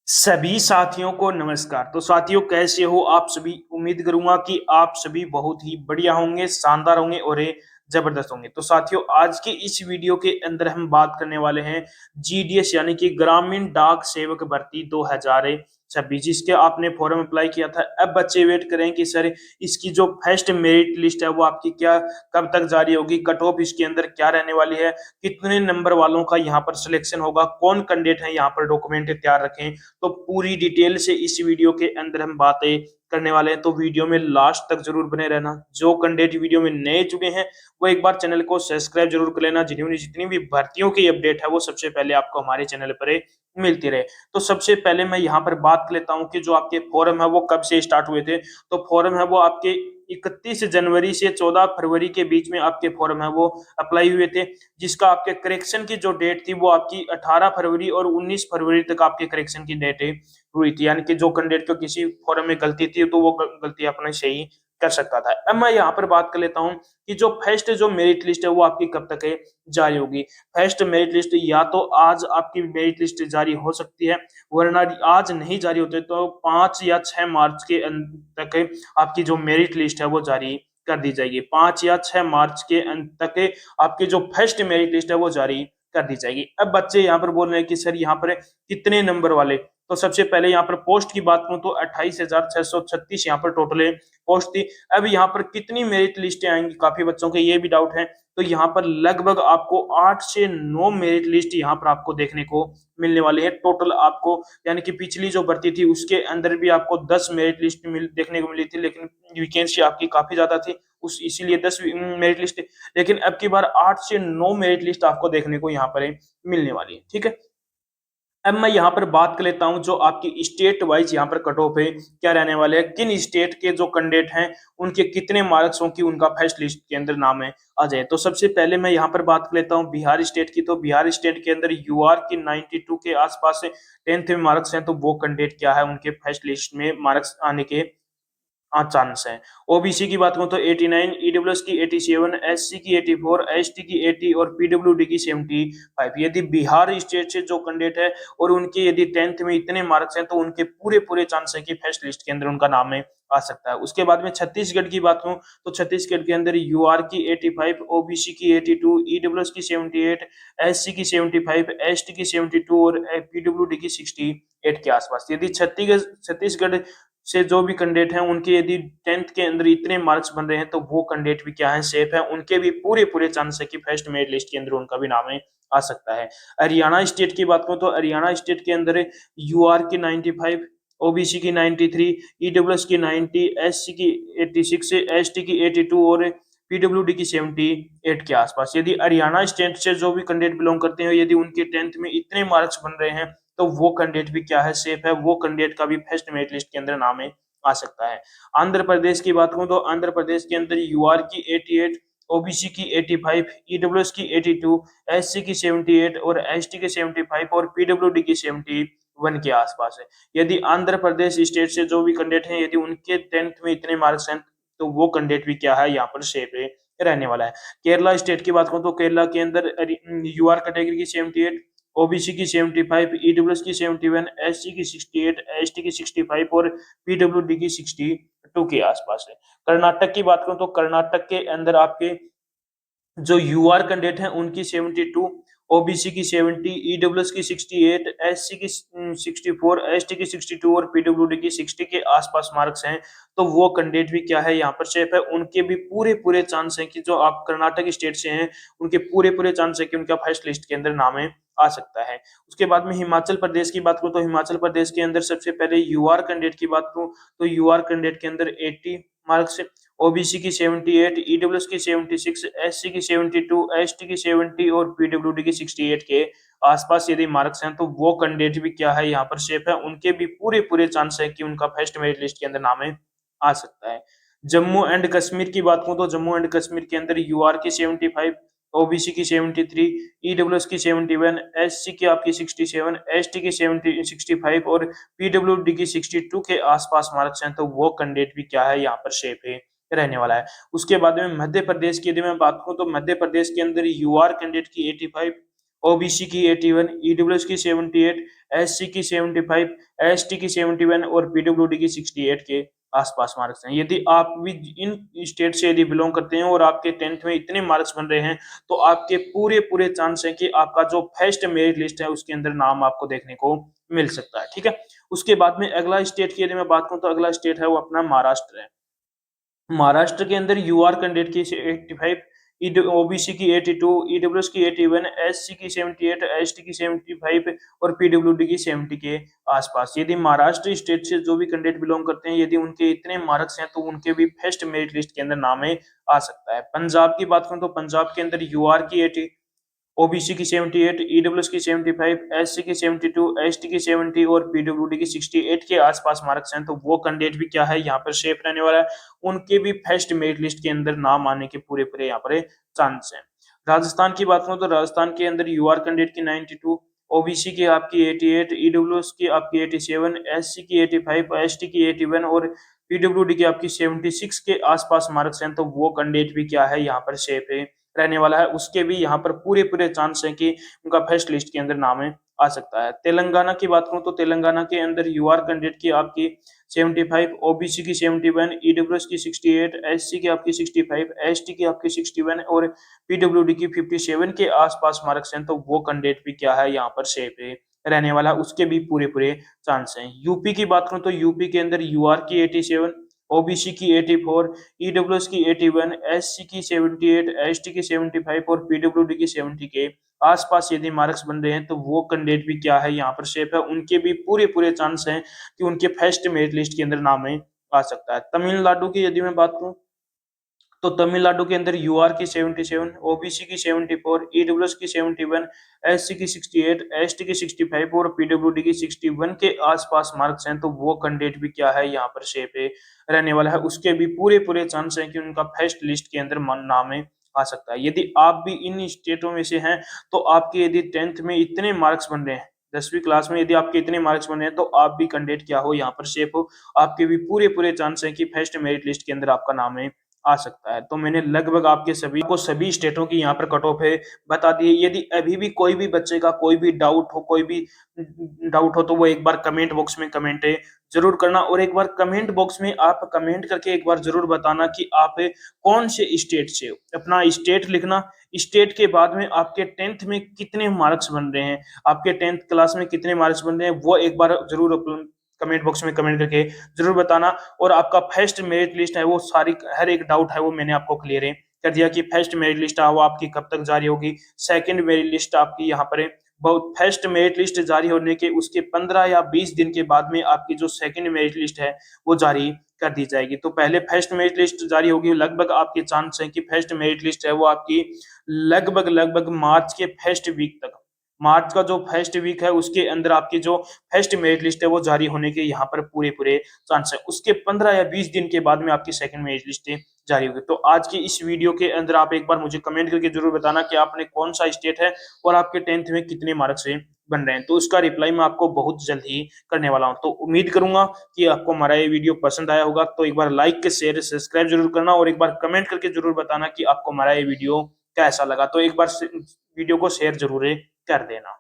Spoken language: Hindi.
सभी साथियों को नमस्कार। तो साथियों, कैसे हो आप सभी? उम्मीद करूंगा कि आप सभी बहुत ही बढ़िया होंगे, शानदार होंगे और ये जबरदस्त होंगे। तो साथियों, आज के इस वीडियो के अंदर हम बात करने वाले हैं जीडीएस यानी कि ग्रामीण डाक सेवक भर्ती 2026, जिसके आपने फॉर्म अप्लाई किया था। अब बच्चे वेट करें कि सर इसकी जो फर्स्ट मेरिट लिस्ट है वो आपकी क्या कब तक जारी होगी, कट ऑफ इसके अंदर क्या रहने वाली है, कितने नंबर वालों का यहाँ पर सिलेक्शन होगा, कौन कैंडिडेट है यहाँ पर डॉक्यूमेंट तैयार रखें। तो पूरी डिटेल से इस वीडियो के अंदर हम बातें करने वाले हैं, तो वीडियो में लास्ट तक जरूर बने रहना। जो कैंडिडेट वीडियो में नए जुड़े हैं वो एक बार चैनल को सब्सक्राइब जरूर कर लेना, जितनी भी भर्तियों की अपडेट है वो सबसे पहले आपको हमारे चैनल पर मिलती रहे। तो सबसे पहले मैं यहाँ पर बात कर लेता हूँ कि जो आपके फॉर्म है वो कब से स्टार्ट हुए थे। तो फॉर्म है वो आपके 31 जनवरी से 14 फरवरी के बीच में आपके फॉर्म है वो अप्लाई हुए थे, जिसका आपके करेक्शन की जो डेट थी वो आपकी 18 फरवरी और 19 फरवरी तक आपके करेक्शन की डेट हुई थी। यानी कि जो कैंडिडेट को किसी फॉर्म में गलती थी तो वो गलती अपने सही कर सकता था। अब मैं यहाँ पर बात कर लेता हूँ कि जो फर्स्ट जो मेरिट लिस्ट है वो आपकी कब तक है जारी होगी। फर्स्ट मेरिट लिस्ट या तो आज आपकी मेरिट लिस्ट जारी हो सकती है, वरना आज नहीं जारी होते तो 5 या 6 मार्च के तक आपकी जो मेरिट लिस्ट है वो जारी कर दी जाएगी। 5 या 6 मार्च के अंत तक आपकी जो फर्स्ट मेरिट लिस्ट है वो जारी कर दी जाएगी। अब बच्चे यहाँ पर बोल रहे हैं कि सर यहाँ पर कितने नंबर वाले। तो सबसे पहले यहाँ पर पोस्ट की बात करूं तो 28,636 यहाँ पर टोटल पोस्ट थी। अब यहाँ पर कितनी मेरिट लिस्टें आएंगी, काफी बच्चों के ये भी डाउट है। तो यहाँ पर लगभग आपको 8 से 9 मेरिट लिस्ट यहाँ पर आपको देखने को मिलने वाली है टोटल आपको। यानी कि पिछली जो भर्ती थी उसके अंदर भी आपको 10 मेरिट लिस्ट देखने को मिली थी, लेकिन वैकेंसी आपकी काफी ज्यादा थी उस इसीलिए 10 मेरिट लिस्ट। लेकिन अब की बार 8 से 9 मेरिट लिस्ट आपको देखने को यहाँ पर मिलने वाली है। ठीक है, अब मैं यहाँ पर बात कर लेता हूँ जो आपकी स्टेट वाइज यहाँ पर कट ऑफ है क्या रहने वाले हैं, किन स्टेट के जो कैंडिडेट हैं उनके कितने मार्क्स हों कि उनका फर्स्ट लिस्ट के अंदर नाम है आ जाए। तो सबसे पहले मैं यहाँ पर बात कर लेता हूँ बिहार स्टेट की। तो बिहार स्टेट के अंदर यूआर की 92 के आसपास 10th में मार्क्स हैं, तो वो कैंडिडेट क्या है उनके फर्स्ट लिस्ट में मार्क्स आने के चांस है। ओबीसी की बात करूं तो 89, ईडब्ल्यूएस की 87, एससी की 84, एसटी की 80 और पीडब्ल्यूडी की 75। यदि बिहार स्टेट से जो कैंडिडेट है और उनके यदि 10th में इतने मार्क्स हैं तो उनके पूरे पूरे चांस है कि फर्स्ट लिस्ट के अंदर उनका नाम है आ सकता है। उसके बाद में छत्तीसगढ़ की बात करूं तो छत्तीसगढ़ के अंदर यूआर की 85, ओबीसी की 82, ईडब्ल्यूएस की 78, एससी की 75, एसटी की 72 और पीडब्ल्यूडी की 68 के आसपास। यदि छत्तीसगढ़ से जो भी कैंडिडेट हैं उनके यदि 10th के अंदर इतने मार्क्स बन रहे हैं तो वो कैंडिडेट भी क्या है सेफ है, उनके भी पूरे पूरे चांस है कि फर्स्ट मेरिट लिस्ट के अंदर उनका भी नाम है आ सकता है। हरियाणा स्टेट की बात करूं तो हरियाणा स्टेट के अंदर यूआर की 95, ओबीसी की 93, ईडब्ल्यूएस की 90, एससी की 86, एसटी की 82 और पीडब्ल्यूडी की 78 के आसपास। यदि हरियाणा स्टेट से जो भी कैंडिडेट बिलोंग करते हैं यदि उनके 10th में इतने मार्क्स बन रहे हैं तो वो कैंडिडेट भी क्या है सेफ है, वो कैंडिडेट का भी फर्स्ट मेरिट लिस्ट के अंदर नाम है आ सकता है। आंध्र प्रदेश की बात करूं तो आंध्र प्रदेश के अंदर यूआर की 88, ओबीसी की 85, ईडब्ल्यूएस की 82, एससी की 78 और एसटी की 75 और पीडब्ल्यूडी की 71 के आसपास है। यदि आंध्र प्रदेश स्टेट से जो भी कैंडिडेट हैं यदि उनके 10th में इतने मार्क्स हैं तो वो कैंडिडेट भी क्या है यहाँ पर सेफ है रहने वाला है। केरला स्टेट की बात करूं तो केरला के अंदर यूआर कैटेगरी की 78, ओबीसी की 75, ईडब्ल्यूएस की 71, एससी की 68, एसटी की 65 और पीडब्ल्यूडी की 62 के आसपास है। कर्नाटक की बात करूं तो कर्नाटक के अंदर आपके जो यूआर कैंडिडेट हैं उनकी 72, ओबीसी की 70, ईडब्ल्यूएस की 68, एससी की 64, एसटी की 62 और पीडब्ल्यूडी की 60 के आसपास मार्क्स हैं तो वो कैंडिडेट भी क्या है यहाँ पर सेफ है, उनके भी पूरे पूरे चांस हैं कि जो आप कर्नाटक स्टेट से हैं उनके पूरे पूरे चांस है कि उनका फर्स्ट लिस्ट के अंदर नाम है आ सकता है। उसके बाद में हिमाचल प्रदेश की बात करूं तो हिमाचल प्रदेश के अंदर सबसे पहले यूआर कैंडिडेट की बात करूं तो यूआर कैंडिडेट के अंदर 80 मार्क्स, ओबीसी की 78, ईडब्ल्यूएस की 76, एससी की 72, एसटी की 70 और पीडब्ल्यूडी की 68 के आसपास यदि मार्क्स हैं तो वो कैंडिडेट भी क्या है यहाँ पर सेफ है, उनके भी पूरे पूरे चांस है कि उनका फर्स्ट मेरिट लिस्ट के अंदर नाम है आ सकता है। जम्मू एंड कश्मीर की बात करूं तो जम्मू एंड कश्मीर के अंदर यूआर की 75, ओबीसी की 73, ईडब्ल्यूएस की 71, एससी की आपकी 67, एसटी की 65 और पीडब्ल्यूडी की 62 के आसपास मार्क्स हैं तो वो कैंडिडेट भी क्या है यहाँ पर सेफ है रहने वाला है। उसके बाद में मध्य प्रदेश की यदि मैं बात करूं तो मध्य प्रदेश के अंदर यूआर कैंडिडेट की 85, ओबीसी की 81, ईडब्ल्यूएस की 78, एससी की 75, एसटी की 71 और पीडब्ल्यूडी की 68 के आसपास मार्क्स हैं। यदि आप भी इन स्टेट से यदि बिलोंग करते हैं और आपके 10th में इतने मार्क्स बन रहे हैं, तो आपके पूरे पूरे चांस है कि आपका जो फर्स्ट मेरिट लिस्ट है उसके अंदर नाम आपको देखने को मिल सकता है। ठीक है, उसके बाद में अगला स्टेट की यदि मैं बात करूं तो अगला स्टेट है वो अपना महाराष्ट्र है। महाराष्ट्र के अंदर यूआर कैंडिडेट की 85, ओबीसी की 82, ईडब्ल्यूएस की 81, एससी की 78, एसटी की 75 और पीडब्ल्यूडी की 70 के आसपास। यदि महाराष्ट्र स्टेट से जो भी कैंडिडेट बिलोंग करते हैं, यदि उनके इतने मार्क्स हैं तो उनके भी फर्स्ट मेरिट लिस्ट के अंदर नाम आ सकता है। पंजाब की बात करूं तो पंजाब के अंदर यूआर की 80, ओबीसी की 78, ईडब्ल्यूएस की 75, एससी की 72, एसटी की 70 और पीडब्ल्यूडी की 68 के आसपास मार्क्स हैं, तो वो कैंडिडेट भी क्या है यहाँ पर सेफ रहने वाला है। उनके भी फर्स्ट मेरिट लिस्ट के अंदर नाम आने के पूरे पूरे यहाँ पर चांस हैं। राजस्थान की बात करूं तो राजस्थान के अंदर यूआर कैंडिडेट की 92, ओबीसी की आपकी 88, ईडब्ल्यूएस की आपकी 87, एससी की 85, एसटी की 81 और पीडब्ल्यूडी की आपकी 76 के आसपास मार्क्स हैं, तो वो कैंडिडेट भी क्या है यहाँ पर सेफ है रहने वाला है। उसके भी यहाँ पर पूरे पूरे चांस हैं कि उनका फर्स्ट लिस्ट के अंदर नाम आ सकता है। तेलंगाना की बात करूं तो तेलंगाना के अंदर यूआर कैंडिडेट की आपकी 75, ओबीसी की 71, ईडब्ल्यूएस की 68, एससी की आपकी 65, एसटी की आपकी 61 और पीडब्ल्यूडी की 57 के आसपास मार्क्स हैं, तो वो कैंडिडेट भी क्या है यहाँ पर सेफ है रहने वाला, उसके भी पूरे पूरे चांस हैं। यूपी की बात करूं तो यूपी के अंदर यूआर की 87, ओबीसी की 84, ईडब्ल्यूएस की 81, एससी की 78, एसटी की 75 और पीडब्ल्यूडी की 70 के आसपास यदि मार्क्स बन रहे हैं, तो वो कैंडिडेट भी क्या है यहाँ पर सेफ है। उनके भी पूरे पूरे चांस हैं कि उनके फर्स्ट मेरिट लिस्ट के अंदर नाम आ सकता है। तमिलनाडु की यदि मैं बात करूं तो तमिलनाडु के अंदर यूआर की 77, ओबीसी की 74, ईडब्ल्यूएस की 71, एससी की 68, एसटी की 65 और पीडब्ल्यूडी की 61 के आसपास मार्क्स हैं, तो वो कैंडिडेट भी क्या है यहाँ पर सेफ है रहने वाला है। उसके भी पूरे पूरे चांस हैं कि उनका फर्स्ट लिस्ट के अंदर नाम आ सकता है। यदि आप भी इन स्टेटों में से हैं, तो आपके यदि 10th में इतने मार्क्स बन रहे हैं, 10वीं क्लास में यदि आपके इतने मार्क्स बन रहे हैं, तो आप भी कैंडिडेट क्या हो यहाँ पर सेफ हो। आपके भी पूरे पूरे चांस हैं कि फर्स्ट मेरिट लिस्ट के अंदर आपका नाम आ सकता है। तो मैंने लगभग आपके सभी स्टेटों की यहाँ पर कट ऑफ है बता दी है। यदि अभी भी कोई भी बच्चे का कोई भी डाउट हो तो वो एक बार कमेंट बॉक्स में कमेंट जरूर करना, और एक बार कमेंट बॉक्स में आप कमेंट करके एक बार जरूर बताना कि आप कौन से स्टेट से हो। अपना स्टेट लिखना, स्टेट के बाद में आपके 10th में कितने मार्क्स बन रहे हैं, आपके 10th क्लास में कितने मार्क्स बन रहे हैं, वो एक बार जरूर कमेंट बॉक्स में कमेंट करके जरूर बताना। और आपका फर्स्ट मेरिट लिस्ट है वो सारी हर एक डाउट है वो मैंने आपको क्लियर कर दिया कि फर्स्ट मेरिट लिस्ट है वो आपकी कब तक जारी होगी, सेकंड मेरिट लिस्ट आपकी यहाँ पर बहुत फर्स्ट मेरिट लिस्ट जारी होने के उसके 15 या 20 दिन के बाद में आपकी जो सेकंड मेरिट लिस्ट है वो जारी कर दी जाएगी। तो पहले फर्स्ट मेरिट लिस्ट जारी होगी, लगभग आपके चांस है कि फर्स्ट मेरिट लिस्ट है वो आपकी लगभग लगभग मार्च के फर्स्ट वीक तक, मार्च का जो फर्स्ट वीक है उसके अंदर आपकी जो फर्स्ट मेरिट लिस्ट है वो जारी होने के यहाँ पर पूरे पूरे चांस है। उसके 15 या 20 दिन के बाद में आपकी सेकंड मेरिट लिस्ट जारी होगी। तो आज की इस वीडियो के अंदर आप एक बार मुझे कमेंट करके जरूर बताना कि आपने कौन सा स्टेट है और आपके 10th में कितने मार्क्स बन रहे हैं, तो उसका रिप्लाई मैं आपको बहुत जल्द ही करने वाला हूं। तो उम्मीद करूंगा कि आपको हमारा ये वीडियो पसंद आया होगा। तो एक बार लाइक शेयर सब्सक्राइब जरूर करना और एक बार कमेंट करके जरूर बताना कि आपको हमारा ये वीडियो कैसा लगा। तो एक बार वीडियो को शेयर जरूर कर देना।